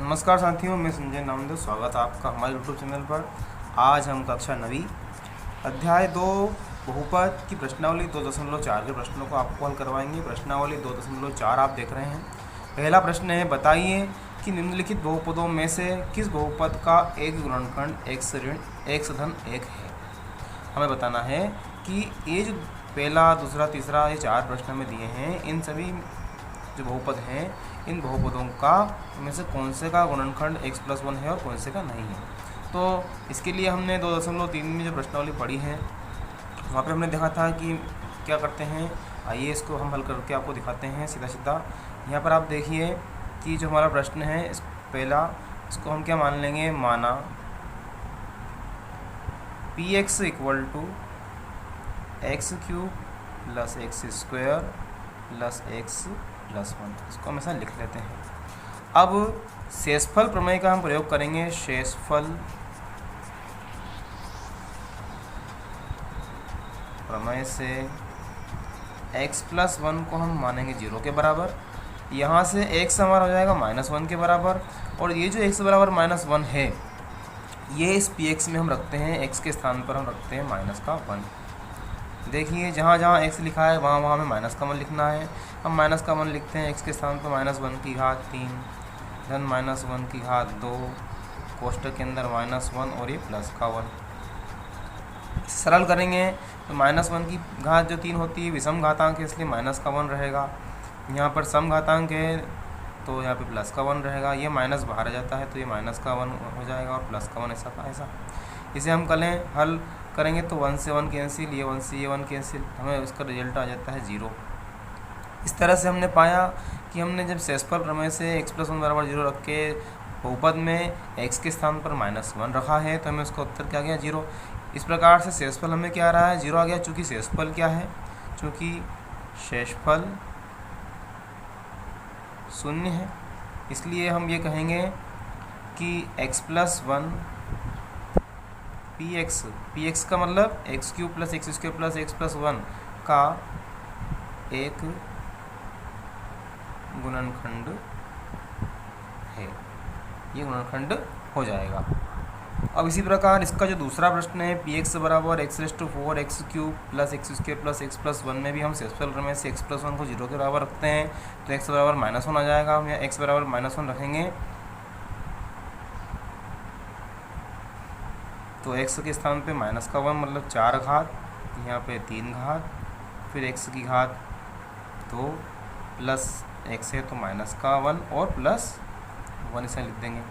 नमस्कार साथियों, मैं संजय नामदेव। स्वागत है आपका हमारे यूट्यूब चैनल पर। आज हम कक्षा 9 अध्याय 2 बहुपद की प्रश्नावली 2.4 के प्रश्नों को आपको हल करवाएंगे। प्रश्नावली 2.4 आप देख रहे हैं। पहला प्रश्न है, बताइए कि निम्नलिखित बहुपदों में से किस बहुपद का एक गुणनखंड x ऋण x धन 1 है। हमें बताना है कि ये जो पहला, दूसरा, तीसरा, ये 4 प्रश्न में दिए हैं, इन सभी जो बहुपद हैं, इन बहुपदों का में से कौन से का गुणनखंड x+1 है और कौन से का नहीं है। तो इसके लिए हमने 2.3 में जो प्रश्नावली पढ़ी है, वहाँ पे हमने देखा था कि क्या करते हैं। आइए इसको हम हल करके आपको दिखाते हैं सीधा सीधा। यहाँ पर आप देखिए कि जो हमारा प्रश्न है, इस पहला, इसको हम क्या मान लेंगे, माना px = x³ + x² + x+1। इसको हम ऐसा लिख लेते हैं। अब शेषफल प्रमेय का हम प्रयोग करेंगे। शेषफल प्रमेय से x+1 को हम मानेंगे 0 के बराबर। यहाँ से x हमारा हो जाएगा -1 के बराबर, और ये जो x बराबर -1 है, ये इस px में हम रखते हैं, x के स्थान पर हम रखते हैं -1। देखिए जहाँ जहाँ x लिखा है वहाँ वहाँ हमें माइनस का 1 लिखना है। हम माइनस का 1 लिखते हैं, x के स्थान पर -1⁻3 धन -1⁻2 कोष्ठक के अंदर -1 और ये प्लस का 1। सरल करेंगे तो -1 जो 3 होती है विषम घातांक है, इसलिए -1 रहेगा। यहाँ पर सम घातांक है तो यहाँ पे +1 रहेगा। ये माइनस बाहर आ जाता है तो ये -1 हो जाएगा और +1 ऐसा का ऐसा। इसे हम करें हल करेंगे तो 1 से 1 कैंसिल, ये 1 से ये 1 कैंसिल, हमें उसका रिजल्ट आ जाता है 0। इस तरह से हमने पाया कि हमने जब शेषफल प्रमेय से x+1 = 0 रख के बहुपद में x के स्थान पर -1 रखा है, तो हमें उसका उत्तर क्या गया, 0। इस प्रकार से शेषफल हमें क्या आ रहा है, 0 आ गया। चूँकि शेषफल क्या है, चूँकि शेषफल 0 है, इसलिए हम ये कहेंगे कि x+1 px का मतलब x³ + x² + x+1 का एक गुणनखंड है। ये गुणनखंड हो जाएगा। अब इसी प्रकार इसका जो दूसरा प्रश्न है, px = x⁴ x³ + x² + x+1 में भी हम शेषफल प्रमेय से x+1 को 0 के बराबर रखते हैं, तो x बराबर -1 आ जाएगा। हम यहाँ x बराबर -1 रखेंगे तो x के स्थान पे -1 मतलब 4 घात, यहाँ पे 3 घात, फिर x की घात 2 प्लस x है तो -1 और +1 इसे लिख देंगे।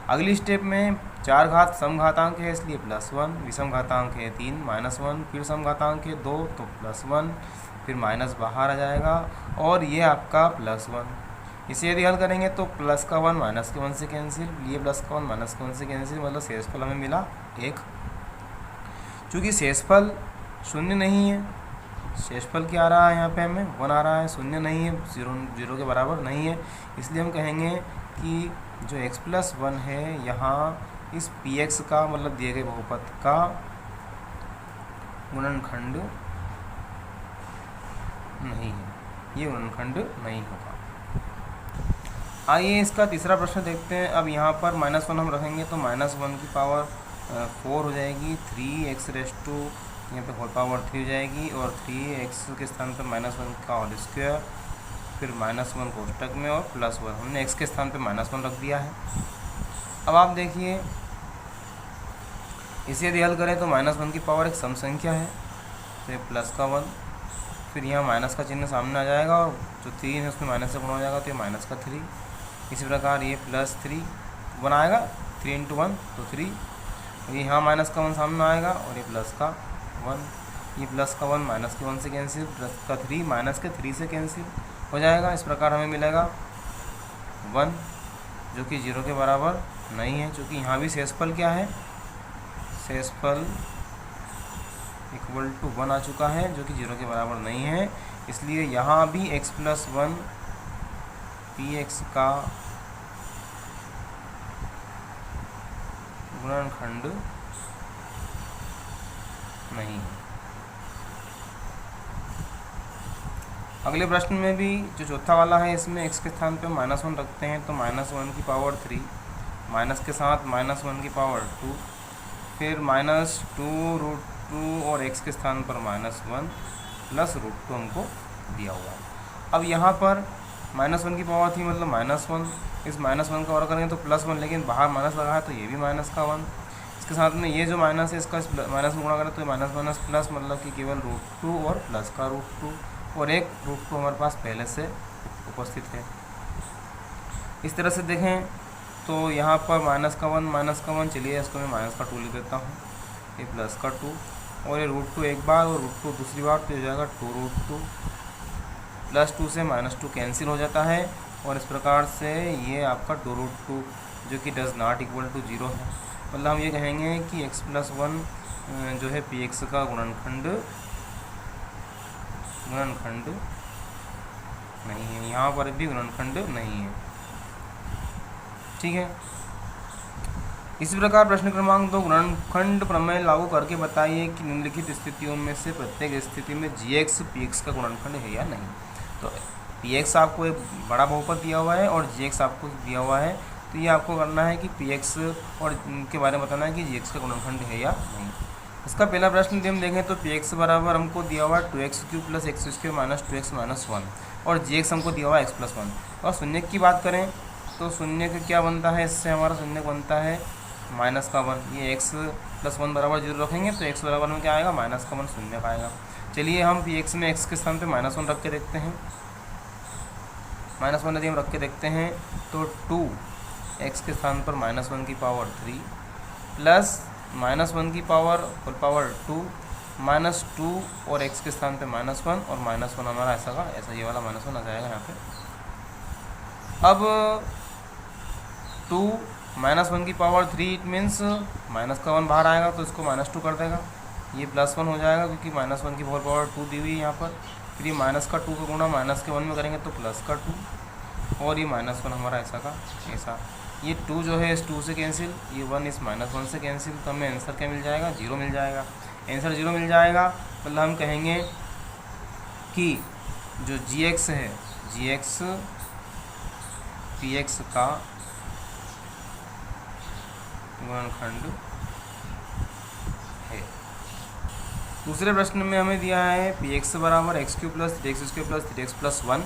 अगली स्टेप में 4 घात सम घातांक है, इसलिए +1, विषम घातांक है 3, -1, फिर सम घातांक है 2 तो +1, फिर माइनस बाहर आ जाएगा और ये आपका +1। इसे यदि हल करेंगे तो +1 -1 से कैंसिल, ये +1 -1 से कैंसिल, मतलब शेषफल हमें मिला 1। चूँकि शेषफल 0 नहीं है, शेषफल क्या आ रहा है, यहाँ पे हमें 1 आ रहा है, 0 नहीं है, 0 के बराबर नहीं है, इसलिए हम कहेंगे कि जो x+1 है यहाँ इस px का मतलब दिए गए बहुपद का गुणनखंड नहीं है, ये गुणनखंड नहीं होगा। आइए इसका तीसरा प्रश्न देखते हैं। अब यहाँ पर -1 हम रखेंगे तो -1 की पावर 4 हो जाएगी, 3x⁻, यहाँ पे होल पावर 3 हो जाएगी, और 3x के स्थान पर -1 का होल स्क्वायर, फिर -1 कोष्ठक में और +1। हमने x के स्थान पे -1 रख दिया है। अब आप देखिए इसे यदि हल करें तो -1 की पावर एक सम संख्या है, तो ये +1, फिर यहाँ माइनस का चिन्ह सामने आ जाएगा और जो 3 है उसमें माइनस से गुणा हो जाएगा तो ये -3। इसी प्रकार ये +3 बनाएगा, 3 × 1 तो 3, ये यहाँ -1 सामने आएगा और ये +1, ये +1 -1 से कैंसिल, +3 -3 से कैंसिल हो जाएगा। इस प्रकार हमें मिलेगा 1, जो कि 0 के बराबर नहीं है। चूँकि यहाँ भी शेषफल क्या है, शेषफल = 1 आ चुका है, जो कि 0 के बराबर नहीं है, इसलिए यहाँ भी x+1 px का गुणनखंड नहीं है। अगले प्रश्न में भी जो चौथा वाला है, इसमें x के स्थान पे -1 रखते हैं तो -1 की पावर 3, माइनस के साथ -1 की पावर 2, फिर -2√2 और x के स्थान पर -1 प्लस √2 हमको दिया हुआ है। अब यहाँ पर -1 की पावर थी मतलब -1, इस -1 का और करेंगे तो +1, लेकिन बाहर माइनस लगा है तो ये भी माइनस का 1, इसके साथ में ये जो माइनस है इसका माइनस में गुणा करें तो माइनस माइनस प्लस, मतलब कि केवल √2 और प्लस का √2 और एक √2 हमारे पास पहले से उपस्थित है। इस तरह से देखें तो यहाँ पर माइनस का 1, चलिए इसको मैं माइनस का 2 लिख देता हूँ, ये प्लस का 2 और ये √2 एक बार और √2 दूसरी बार, तो हो जाएगा 2√2, +2 से -2 कैंसिल हो जाता है और इस प्रकार से ये आपका 2√2 जो कि डज नॉट इक्वल टू 0 है। मतलब हम ये कहेंगे कि x+1 जो है px का गुणनखंड नहीं है, यहाँ पर भी गुणनखंड नहीं है। ठीक है। इसी प्रकार प्रश्न क्रमांक 2, गुणनखंड प्रमेय लागू करके बताइए कि निम्नलिखित स्थितियों में से प्रत्येक स्थिति में gx px का गुणनखंड है या नहीं। तो px आपको एक बड़ा बहुपद दिया हुआ है और gx आपको दिया हुआ है, तो ये आपको करना है कि px और इनके बारे में बताना है कि gx का गुणनखंड है या नहीं। इसका पहला प्रश्न यदि हम देखें तो px बराबर हमको दिया हुआ है 2x³ + x² - 2x - 1 और gx हमको दिया हुआ है x+1। और शून्य की बात करें तो शून्य का क्या बनता है, इससे हमारा शून्य बनता है -1। ये x+1 बराबर 0 रखेंगे तो x बराबर में क्या आएगा, -1 शून्य का आएगा। चलिए हम px में x के स्थान पे -1 रख के देखते हैं। -1 यदि हम रख के देखते हैं तो 2x के स्थान पर -1 की पावर 3 प्लस -1 की पावर 2 -2 और x के स्थान पे -1 और -1 हमारा ऐसा का ऐसा ये वाला -1 आ जाएगा यहाँ पे। अब 2 -1 की पावर 3 इट मीन्स माइनस का 1 बाहर आएगा तो इसको -2 कर देगा, ये +1 हो जाएगा क्योंकि -1 की पावर 2 दी हुई है यहाँ पर। फिर ये -2 का गुणा -1 में करेंगे तो +2 और ये -1 हमारा ऐसा का ऐसा। ये 2 जो है इस 2 से कैंसिल, ये 1 इस -1 से कैंसिल, तो हमें आंसर क्या मिल जाएगा, 0 मिल जाएगा। आंसर 0 मिल जाएगा मतलब हम कहेंगे कि जो gx है, gx px का गुणनखंड है। दूसरे प्रश्न में हमें दिया है px बराबर x³ + 3x² + 3x+1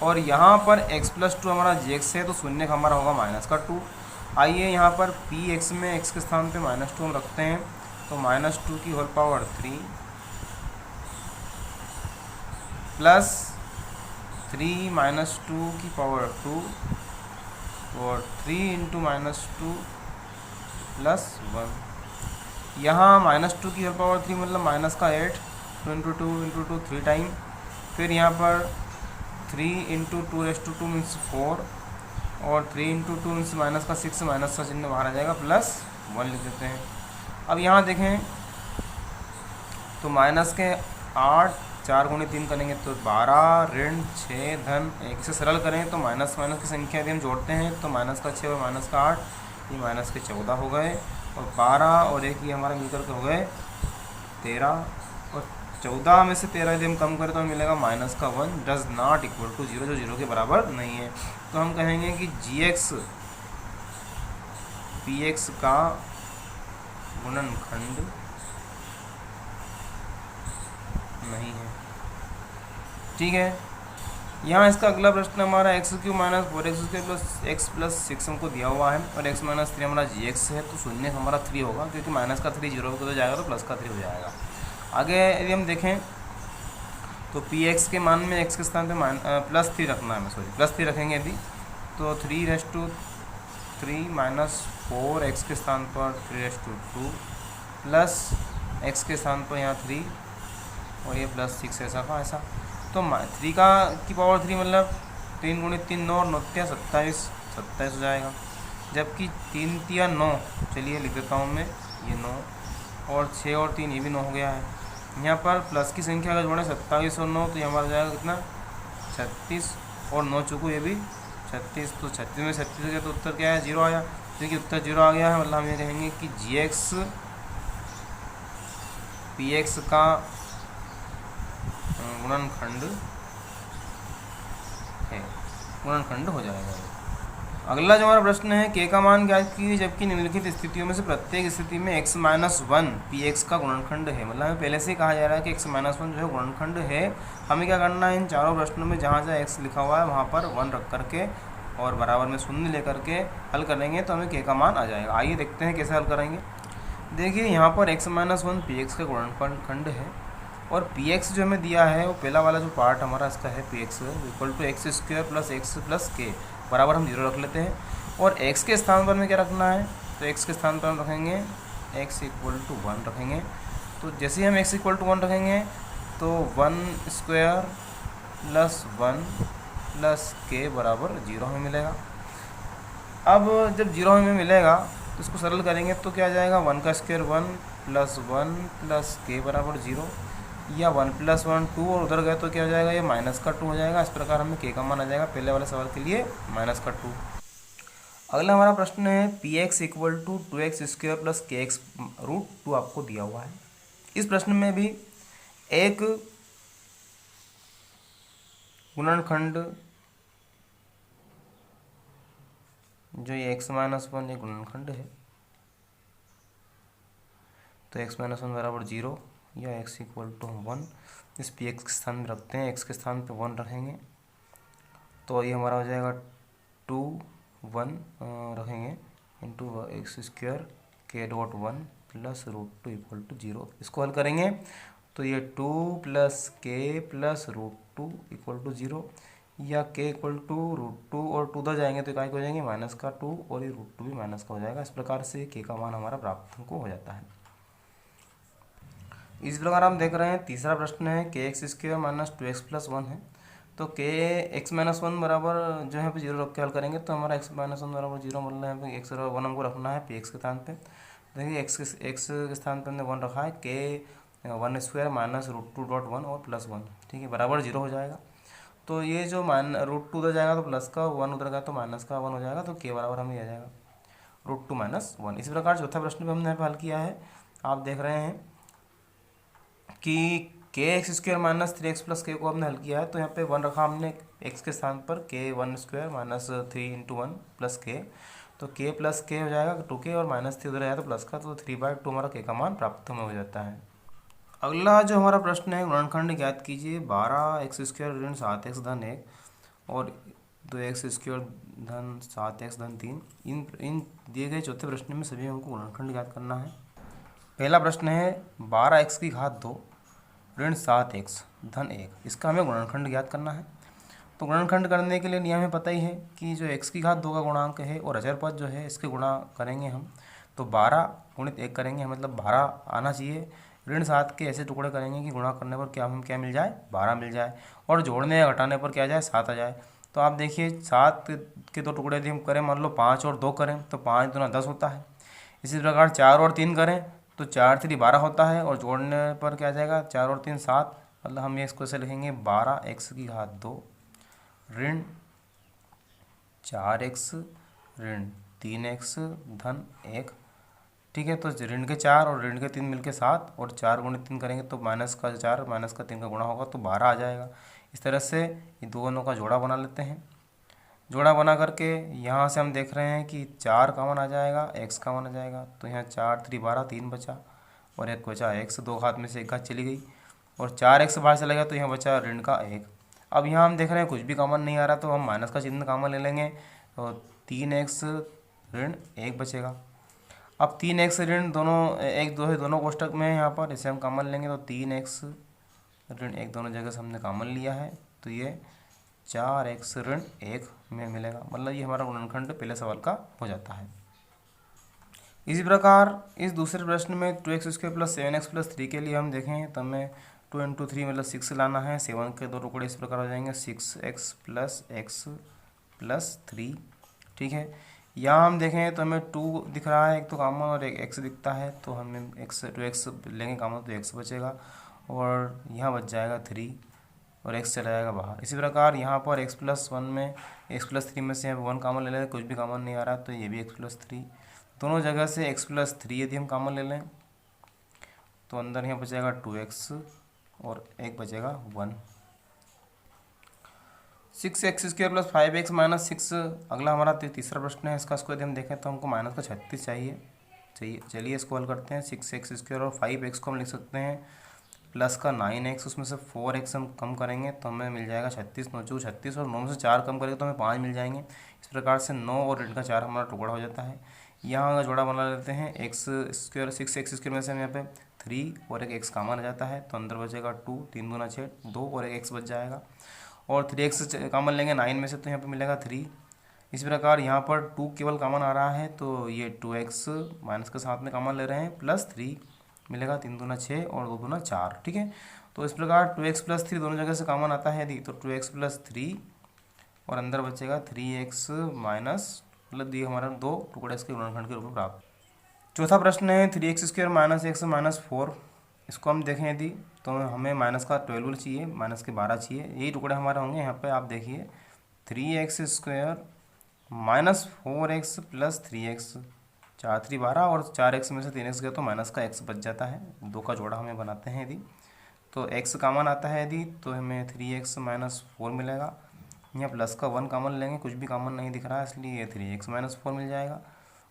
और यहाँ पर x+2 हमारा gx है तो शून्य का हमारा होगा -2। आइए यहाँ पर px में x के स्थान पे -2 हम रखते हैं तो -2 की होल पावर 3 प्लस 3 -2 की पावर 2 और 3 × -2 + 1। यहाँ -2 की होल पावर 3 मतलब -8, 2 × 2 × 2 3 टाइम, फिर यहाँ पर 3 × 2⁻² मीन्स 4 और 3 × 2 मीन्स -6, माइनस का चिन्ह बाहर आ जाएगा, +1 लिख देते हैं। अब यहाँ देखें तो -8, 4 × 3 करेंगे तो 12 ऋण 6 धन 1 से सरल करें तो माइनस की संख्या यदि हम जोड़ते हैं तो -6 और -8 ये -14 हो गए और 12 और 1 ये हमारा मिलकर के हो गए 13 और 14 में से 13 यदि हम कम करें तो हमें मिलेगा -1 डज नॉट इक्वल टू 0 जो 0 के बराबर नहीं है। तो हम कहेंगे कि gx px का गुणनखंड नहीं है। ठीक है। यहाँ इसका अगला प्रश्न हमारा x³ - 4x² + x+6 हमको दिया हुआ है और x - 3 हमारा gx है तो शून्य हमारा 3 होगा क्योंकि -3 0 को तो जाएगा तो +3 हो जाएगा। आगे यदि हम देखें तो px के मान में x के स्थान पे +3 रखना है, +3 रखेंगे यदि तो 3⁻³ -4 x के स्थान पर 3⁻² प्लस x के स्थान पर यहाँ 3 और ये +6 ऐसा का ऐसा। तो 3 की पावर 3 मतलब 3 × 3 9 और 9 × 27 हो जाएगा, जबकि 3 × 3 9, चलिए लिख देता हूँ मैं ये 9 और 6 और 3 ये भी 9 हो गया है। यहाँ पर प्लस की संख्या अगर जोड़ें 27 और 9 तो ये हमारा जाएगा कितना 36 और 9 चुको ये भी 36, तो 36 में 36 हो गया तो उत्तर क्या है 0 आया। क्योंकि उत्तर 0 आ गया है मतलब हम ये कहेंगे कि gx px का गुणनखंड है, गुणनखंड हो जाएगा ये। अगला जो हमारा प्रश्न है, के का मान ज्ञात कीजिए जबकि निम्नलिखित स्थितियों में से प्रत्येक स्थिति में x minus one P x का गुणनखंड है। मतलब हमें पहले से ही कहा जा रहा है कि x माइनस वन जो है गुणनखंड है। हमें क्या करना है, इन चारों प्रश्नों में जहाँ जहाँ x लिखा हुआ है वहाँ पर 1 रख करके और बराबर में शून्य लेकर के हल करेंगे तो हमें k का मान आ जाएगा। आइए देखते हैं कैसे हल करेंगे। देखिए यहाँ पर x minus one P x का गुणनखंड है और पी एक्स जो हमें दिया है वो पहला वाला जो पार्ट हमारा इसका है P x equal to x square plus x plus के बराबर हम 0 रख लेते हैं। और x के स्थान पर हमें क्या रखना है, तो x के स्थान पर हम रखेंगे x इक्वल टू 1 रखेंगे। तो जैसे ही हम x इक्वल टू 1 रखेंगे तो 1 स्क्वायर प्लस 1 प्लस के बराबर 0 हमें मिलेगा। अब जब 0 हमें मिलेगा तो इसको सरल करेंगे तो क्या आ जाएगा, 1 का स्क्वायर 1 प्लस 1 प्लस के बराबर 0, या 1 प्लस 1 2 और उधर गए तो क्या हो जाएगा, ये माइनस का 2 हो जाएगा। इस प्रकार हमें के का मान आ जाएगा पहले वाले सवाल के लिए माइनस का 2। अगला हमारा प्रश्न है P x equal to 2x square plus k x root 2 आपको दिया हुआ है। इस प्रश्न में भी एक गुणनखंड जो ये x माइनस वन एक गुणनखंड है, तो x माइनस वन बराबर 0 या x इक्वल टू 1 इस पी एक्स के स्थान में रखते हैं, x के स्थान पे 1 रखेंगे तो ये हमारा हो जाएगा 2 1 रखेंगे into x square k dot 1 plus root 2 equal to 0। इसको हल करेंगे तो ये 2 प्लस के प्लस रूट 2 इक्वल टू 0, या के इक्वल टू रूट 2 और 2 उधर जाएंगे तो क्या हो जाएंगे माइनस का 2 और ये रूट 2 भी माइनस का हो जाएगा। इस प्रकार से के का मान हमारा प्राप्त हमको हो जाता है। इस प्रकार हम देख रहे हैं तीसरा प्रश्न है के x square minus 2x plus 1 है। तो के एक्स माइनस वन बराबर जो है 0 रख के हल करेंगे तो हमारा एक्स माइनस वन बराबर 0 मिल रहा है। एक्स बराबर 1 हमको रखना है पी एक्स के स्थान पे। देखिए एक्स के स्थान पे हमने 1 रखा है, के 1 स्क्वायर माइनस रूट 2 डॉट 1 और प्लस 1, ठीक है, बराबर 0 हो जाएगा। तो ये जो रूट 2 उधर जाएगा तो प्लस का 1 उधर गया तो माइनस का 1 हो जाएगा, तो के बराबर हमें आ जाएगा रूट 2 माइनस 1। इसी प्रकार चौथा प्रश्न भी हमने यहाँ पर हल किया है। आप देख रहे हैं कि के x square minus 3x plus के को हमने हल किया है, तो यहाँ पे 1 रखा हमने x के स्थान पर, के 1 स्क्वायर माइनस 3 इंटू 1 प्लस के, तो के प्लस के हो जाएगा 2k और माइनस 3 उधर आया तो प्लस का, तो 3/2 हमारा के का मान प्राप्त हमें हो जाता है। अगला जो हमारा प्रश्न है गुणनखंड ज्ञात कीजिए 12x स्क्वायर ऋण 7x धन 1 और 2x स्क्वायर धन 7x धन 3। इन दिए गए चौथे प्रश्न में सभी हमको गुणनखंड ज्ञात करना है। पहला प्रश्न है 12x की घात 2 ऋण 7x धन 1, इसका हमें गुणनखंड ज्ञात करना है। तो गुणनखंड करने के लिए नियम हमें पता ही है कि जो x की घात 2 का गुणांक है और अचर पद जो है इसके गुणा करेंगे हम, तो 12 गुणित 1 करेंगे, मतलब 12 आना चाहिए। ऋण 7 के ऐसे टुकड़े करेंगे कि गुणा करने पर क्या मिल जाए, 12 मिल जाए, और जोड़ने या घटाने पर क्या आ जाए, 7 आ जाए। तो आप देखिए 7 के 2 टुकड़े यदि हम करें, मान लो 5 और 2 करें तो 5 दूना 10 होता है। इसी प्रकार 4 और 3 करें तो 4 3 12 होता है, और जोड़ने पर क्या आ जाएगा, 4 और 3 7, मतलब हम ये इसको ऐसे लिखेंगे 12x की घात 2 ऋण 4x ऋण 3x धन 1, ठीक है। तो ऋण के 4 और ऋण के 3 मिलके 7, और 4 गुणित 3 करेंगे तो माइनस का 4 माइनस का 3 का गुणा होगा तो 12 आ जाएगा। इस तरह से ये दोनों का जोड़ा बना लेते हैं। जोड़ा बना करके यहाँ से हम देख रहे हैं कि 4 कॉमन आ जाएगा, x कॉमन आ जाएगा, तो यहाँ 4 3 12 3 बचा और 1 बचा x, 2 घात में से 1 घात चली गई और 4x बाहर चला गया तो यहाँ बचा ऋण का 1। अब यहाँ हम देख रहे हैं कुछ भी कॉमन नहीं आ रहा तो हम माइनस का चिन्ह कॉमन ले लेंगे, तो 3x ऋण 1 बचेगा। अब 3x ऋण दोनों 1 2 है दोनों कोष्टक में है, यहाँ पर इसे हम कॉमन लेंगे तो 3x ऋण 1 दोनों जगह से हमने कॉमन लिया है, तो ये 4x ऋण 1 में मिलेगा। मतलब ये हमारा गुणनखंड पहले सवाल का हो जाता है। इसी प्रकार इस दूसरे प्रश्न में 2x square plus 7x plus 3 के लिए हम देखें तो हमें 2 इंटू 3 मतलब 6 लाना है। 7 के 2 टुकड़े इस प्रकार हो जाएंगे 6x प्लस x प्लस 3, ठीक है। यहाँ हम देखें तो हमें 2 दिख रहा है, एक तो कॉमन और एक x दिखता है, तो हमें 2x लेंगे कॉमन तो x बचेगा और यहाँ बच जाएगा 3 और x चला जाएगा बाहर। इसी प्रकार यहाँ पर x प्लस 1 में x प्लस 3 में से 1 कॉमन ले लें, कुछ भी कॉमन नहीं आ रहा तो ये भी x प्लस 3, दोनों जगह से x प्लस 3 यदि हम कॉमन ले लें तो अंदर यहाँ बचेगा 2x और एक बचेगा 1। 6x² plus 5x minus 6। अगला हमारा तीसरा प्रश्न है, इसका स्क्वायर यदि हम देखें तो हमको माइनस का 36 चाहिए। चलिए इसको हल करते हैं। 6x² और 5x को हम लिख सकते हैं प्लस का 9x, उसमें से 4x हम कम करेंगे तो हमें मिल जाएगा 36, 9 चौक 36, और 9 में से 4 कम करेंगे तो हमें 5 मिल जाएंगे। इस प्रकार से 9 और ऋण का 4 हमारा टुकड़ा हो जाता है। यहाँ अगर जोड़ा बना लेते हैं x², 6x² में से हम यहाँ पे 3 और एक x कॉमन आ जाता है, तो अंदर बचेगा 2, 3 दूना 6, 2 और एक x बच जाएगा। और 3x कॉमन लेंगे 9 में से, तो यहाँ पे मिलेगा 3। इस प्रकार यहाँ पर 2 केवल कॉमन आ रहा है, तो ये 2x माइनस के साथ में कॉमन ले रहे हैं, प्लस 3 मिलेगा, 3 दूना 6 और 2 दूना 4। ठीक है, तो इस प्रकार 2x प्लस 3 दोनों जगह से कॉमन आता है यदि, तो 2x प्लस 3 और अंदर बचेगा 3x माइनस, मतलब ये हमारा 2 टुकड़े इसके गुणनखंड के रूप में प्राप्त। चौथा प्रश्न है 3x² माइनस x माइनस 4। इसको हम देखें यदि, तो हमें माइनस का 12 चाहिए, माइनस के 12 चाहिए, यही टुकड़े हमारे होंगे। यहाँ पे आप देखिए 3x² minus 4x plus 3x, 4 3 12 और 4x में से 3x गया तो माइनस का x बच जाता है। 2 का जोड़ा हमें बनाते हैं यदि, तो x कॉमन आता है यदि, तो हमें 3x माइनस 4 मिलेगा। यहाँ प्लस का 1 कॉमन लेंगे, कुछ भी कॉमन नहीं दिख रहा है, इसलिए 3x माइनस 4 मिल जाएगा।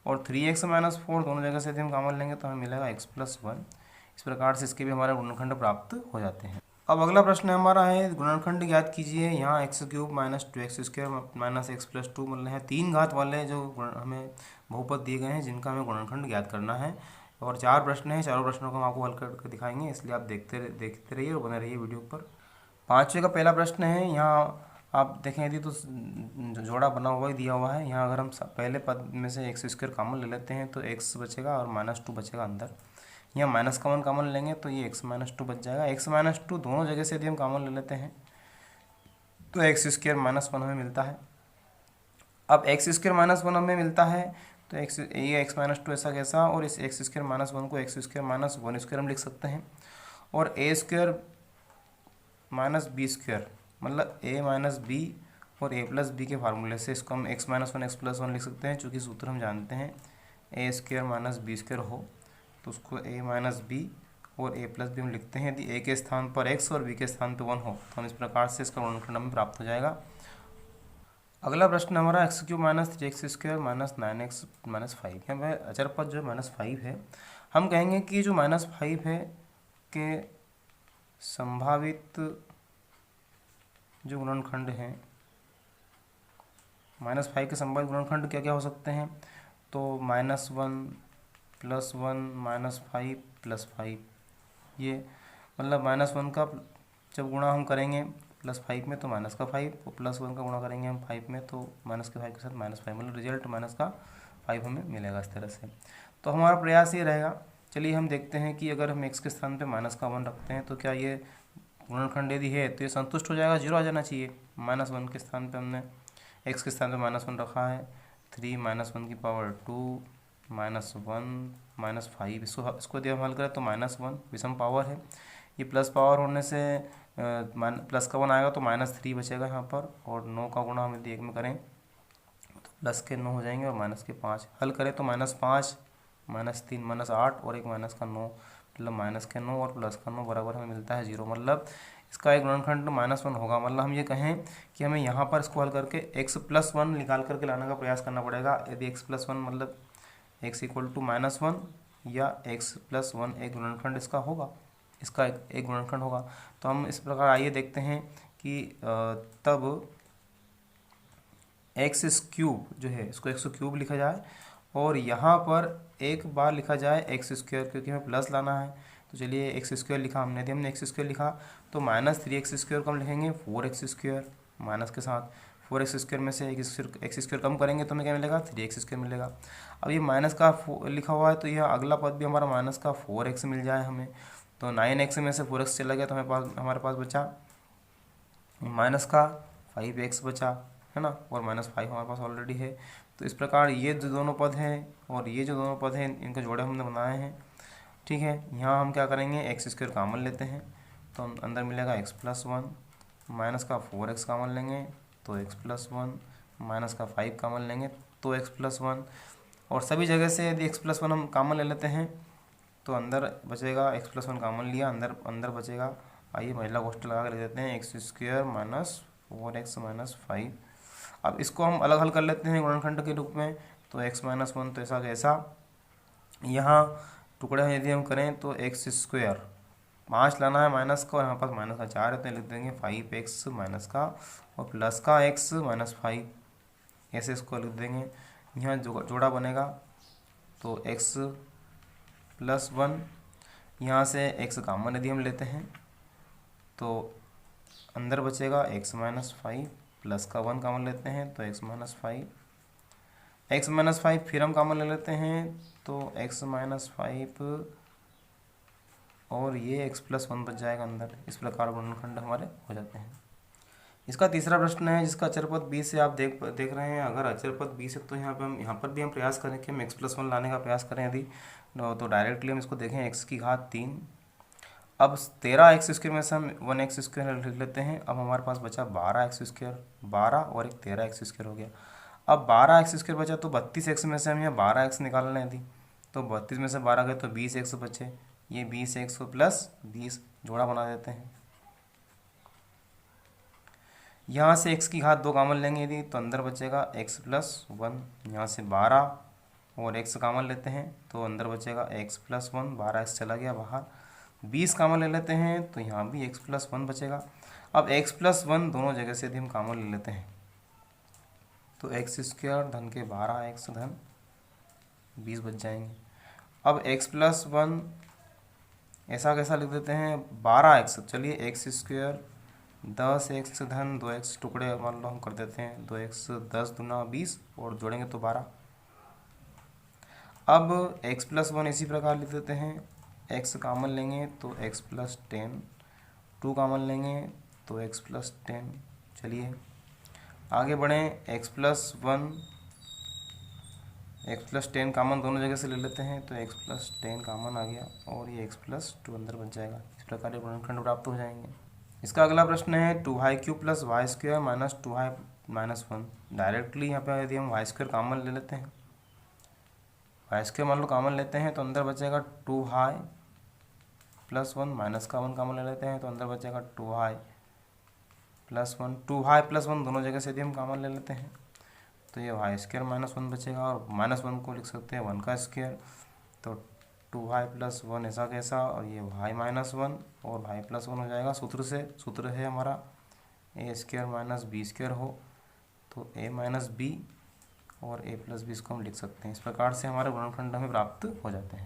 और 3x माइनस 4 दोनों जगह से यदि हम कॉमन लेंगे तो हमें मिलेगा x प्लस 1। इस प्रकार से इसके भी हमारे गुणनखंड प्राप्त हो जाते हैं। अब अगला प्रश्न हमारा है गुणनखंड ज्ञात कीजिए। यहाँ x³ minus 2x² minus x plus 2, मतलब है 3 घात वाले जो हमें बहुपद दिए गए हैं जिनका हमें गुणनखंड ज्ञात करना है। और 4 प्रश्न हैं, चारों प्रश्नों को हम आपको हल करके दिखाएंगे, इसलिए आप देखते रहिए और बने रहिए वीडियो पर। 5वें का पहला प्रश्न है, यहाँ आप देखें यदि तो जोड़ा बना हुआ ही दिया हुआ है। यहाँ अगर हम पहले पद में से x² कॉमन ले लेते हैं तो x बचेगा और माइनस 2 बचेगा अंदर। यहाँ माइनस का 1 कॉमन लेंगे तो ये x माइनस 2 बच जाएगा। x माइनस 2 दोनों जगह से यदि हम कॉमन ले लेते हैं तो x² माइनस 1 हमें मिलता है। अब x² माइनस 1 हमें मिलता है तो ये x माइनस 2 ऐसा कैसा, और इस x² माइनस 1 को x² माइनस 1² हम लिख सकते हैं। और a² माइनस b², मतलब a माइनस b और a प्लस b के फार्मूले से इसको हम x माइनस 1 x प्लस 1 लिख सकते हैं, चूँकि सूत्र हम जानते हैं a² माइनस b² हो तो उसको a माइनस b और a प्लस b हम लिखते हैं। यदि a के स्थान पर x और b के स्थान पर 1 हो तो हम इस प्रकार से इसका गुणनखंड हमें प्राप्त हो जाएगा। अगला प्रश्न हमारा x³ minus 3x² minus 9x minus 5। यहाँ पर अचर पद जो -5 है, हम कहेंगे कि जो -5 है के संभावित जो गुणनखंड हैं, -5 के संभावित गुणनखंड क्या क्या हो सकते हैं, तो -1 प्लस 1 -5 प्लस 5। ये मतलब -1 का जब गुणा हम करेंगे +5 में तो माइनस का 5, और +1 का गुणा करेंगे हम 5 में तो माइनस के 5 के साथ -5, मतलब रिजल्ट माइनस का 5 हमें मिलेगा इस तरह से। तो हमारा प्रयास ये रहेगा। चलिए हम देखते हैं कि अगर हम x के स्थान पे माइनस का 1 रखते हैं तो क्या ये गुणनखंड यदि है तो ये संतुष्ट हो जाएगा, 0 आ जाना चाहिए। -1 के स्थान पे हमने x के स्थान पे -1 रखा है, 3 -1 की पावर 2 -1 -5, इसको यदि हम हल करें तो -1 विषम पावर है, ये प्लस पावर होने से प्लस का 1 आएगा तो -3 बचेगा यहाँ पर, और 9 का गुणा हम यदि 1 में करें तो प्लस के 9 हो जाएंगे और माइनस के 5। हल करें तो -5 -3 -8 और एक माइनस का 9, मतलब माइनस के 9 और प्लस का 9 बराबर हमें मिलता है 0। मतलब इसका एक गुणनखंड -1 होगा। मतलब हम ये कहें कि हमें यहाँ पर इसको हल करके x प्लस 1 निकाल करके लाने का प्रयास करना पड़ेगा। यदि x प्लस 1 मतलब x इक्वल टू -1 या x प्लस 1 एक गुणनखंड इसका होगा, इसका एक गुणनखंड होगा। तो हम इस प्रकार आइए देखते हैं कि तब x³ जो है इसको x³ लिखा जाए और यहाँ पर एक बार लिखा जाए x², क्योंकि हमें प्लस लाना है। तो चलिए x² लिखा हमने, यदि हमने x² लिखा तो -3x² को हम लिखेंगे 4x² माइनस के साथ, 4x² में से x² कम करेंगे तो हमें क्या मिलेगा, 3x² मिलेगा। अब ये माइनस का लिखा हुआ है तो यह अगला पद भी हमारा माइनस का 4x मिल जाए हमें, तो 9x में से 4x चला गया तो हमारे पास बचा माइनस का 5x बचा, है ना, और -5 हमारे पास ऑलरेडी है। तो इस प्रकार ये जो दोनों पद हैं और ये जो दोनों पद हैं इनके जोड़े हमने बनाए हैं। ठीक है, यहाँ हम क्या करेंगे, x² कॉमन लेते हैं तो अंदर मिलेगा x प्लस 1, माइनस का 4x कॉमन लेंगे तो x प्लस 1, माइनस का 5 कॉमन लेंगे तो x प्लस 1, और सभी जगह से यदि x प्लस 1 हम कॉमन ले लेते हैं तो अंदर बचेगा x प्लस 1 कॉमन लिया, अंदर बचेगा, आइए महिला गोष्ठ लगा के लिख देते हैं x² माइनस 4x माइनस 5। अब इसको हम अलग हल कर लेते हैं गुणनखंड के रूप में, तो x माइनस 1 तो ऐसा कैसा, यहाँ टुकड़े यदि हम करें तो एक्स स्क्वायर 5 लाना है माइनस का, और यहाँ पर माइनस का 4 है तो लिख देंगे 5x माइनस का और प्लस का x माइनस 5, ऐसे इसको लिख देंगे। यहाँ जोड़ा बनेगा तो x प्लस 1, यहाँ से x कॉमन यदि हम लेते हैं तो अंदर बचेगा x माइनस 5, प्लस का 1 कॉमन लेते हैं तो x माइनस 5, x माइनस 5 फिर हम कॉमन ले लेते हैं तो x माइनस 5 और ये x प्लस 1 बच जाएगा अंदर। इस प्रकार गुणनखंड हमारे हो जाते हैं। इसका तीसरा प्रश्न है जिसका अचर पद b से आप देख रहे हैं। अगर अचर पद b से तो यहाँ पर भी हम प्रयास करें कि हम x प्लस 1 लाने का प्रयास करें यदि, तो डायरेक्टली हम इसको देखें x की घात 3। अब 13x स्क्वायर में से हम 1x स्क्वायर लिख लेते हैं। अब हमारे पास बचा 12x स्क्वायर, 12 और एक 13x स्क्वायर हो गया। अब 12x स्क्वायर बचा तो 32x में से हम यहाँ 12x निकाल लें यदि, तो 32 में से 12 गए तो 20x बचे। ये 20x प्लस 20 जोड़ा बना देते हैं। यहाँ से x की घात 2 कॉमन लेंगे यदि, तो अंदर बचेगा x प्लस 1। यहाँ से 12 और x कॉमन लेते हैं तो अंदर बचेगा x प्लस 1, 12x चला गया बाहर। 20 कॉमन ले लेते हैं तो यहाँ भी x प्लस 1 बचेगा। अब x प्लस 1 दोनों जगह से यदि हम कॉमन ले लेते हैं तो एक्स स्क्वायर धन के 12x धन 20 बच जाएंगे। अब x प्लस 1 ऐसा कैसा लिख देते हैं 12x, चलिए एक्स स्क्वायर 10x धन 2x टुकड़े मान लो हम कर देते हैं, 2x 10 दूना 20 और जोड़ेंगे तो 12। अब x प्लस 1 इसी प्रकार लिख देते हैं, x कॉमन लेंगे तो x प्लस 10, 2 कॉमन लेंगे तो x प्लस 10। चलिए आगे बढ़ें, x प्लस 10 कॉमन दोनों जगह से ले लेते हैं तो x प्लस 10 कॉमन आ गया और ये x प्लस 2 अंदर बच जाएगा। इस प्रकार गुणनखंड प्राप्त हो जाएंगे। इसका अगला प्रश्न है 2y³ plus y square minus 2y minus 1। Directly यहाँ पे यदि हम वाई स्क्वायर कॉमन ले लेते हैं, वाई स्क्वायर मान लो कॉमन लेते हैं तो अंदर बचेगा 2y प्लस 1, माइनस का 1 कॉमन ले लेते हैं तो अंदर बचेगा 2y प्लस 1। 2y प्लस 1 दोनों जगह से यदि हम कॉमन ले लेते हैं तो ये वाई स्क्वायर माइनस 1 बचेगा, और माइनस 1 को लिख सकते हैं 1 का स्क्वायर, तो 2y प्लस 1 ऐसा कैसा, और ये y माइनस 1 और y प्लस 1 हो जाएगा। सूत्र है हमारा a square minus B square हो तो a माइनस बी और a प्लस बी इसको हम लिख सकते हैं। इस प्रकार से हमारे गुणनखंड हमें प्राप्त हो जाते हैं।